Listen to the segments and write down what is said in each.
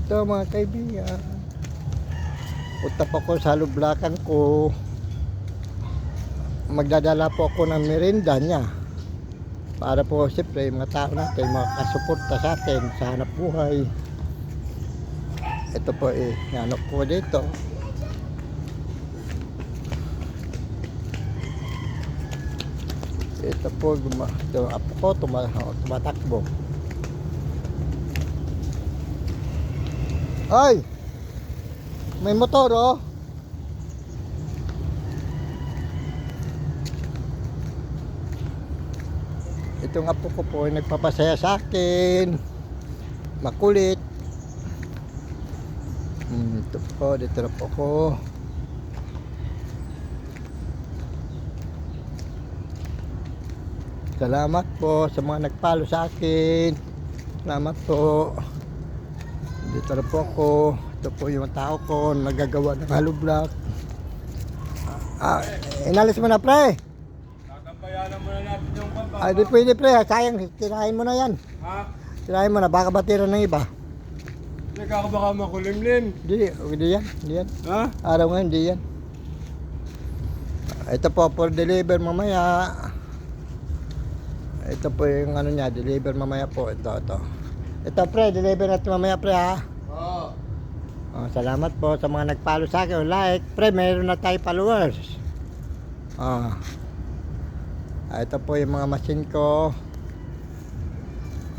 Ito mga kaibigan, punta po ko sa lublakan ko. Magdadala po ako ng merinda niya para po siyempre mga tao natin makasuporta sa atin sa hanap buhay. Ito po ano po dito. Ito po ito apo ko tumatakbo. Ay! May motor oh. Ito nga po ko po nagpapasaya sa akin. Makulit. Ito po, dito na po ko. Salamat po sa mga nagpalo sa akin. Salamat po. Dito na po ako. Ito po yung tao ko nagagawa ng hollow block. Inalis mo na pre. Kakabayanan mo na natin yung papa. Ay di pwede pre, sayang tirahin mo na yan. Ha? Tirahin mo na, baka batira ng iba. Hindi ka baka makulimlim. Hindi yan. Ha? Araw nga hindi yan. Ito po for deliver mamaya. Ito po yung ano niya, deliver mamaya po. Ito pre, deliver natin mamaya pre ha. Oo. Salamat po sa mga nagpalo sa akin. Like, pre, mayroon na tayo followers. Ito po yung mga machine ko.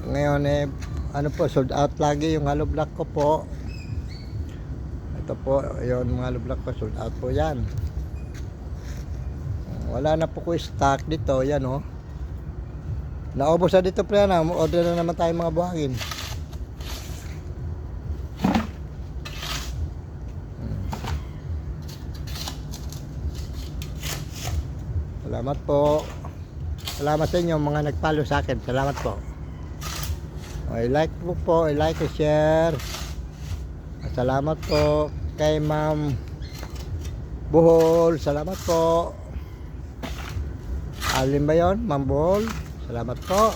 Ngayon ano po, sold out lagi yung hollow block ko po. Ito po, yung mga hollow block ko, sold out po yan. Wala na po ko stock dito, yan oh. Naubos na dito pre, order na naman tayo mga buhangin. Salamat po. Salamat sa inyo mga nagpalo sa akin. Salamat po. I-like po, i-like and share. Salamat po kay Ma'am Buhol. Salamat po. Alin ba yun? Ma'am Buhol. Salamat po.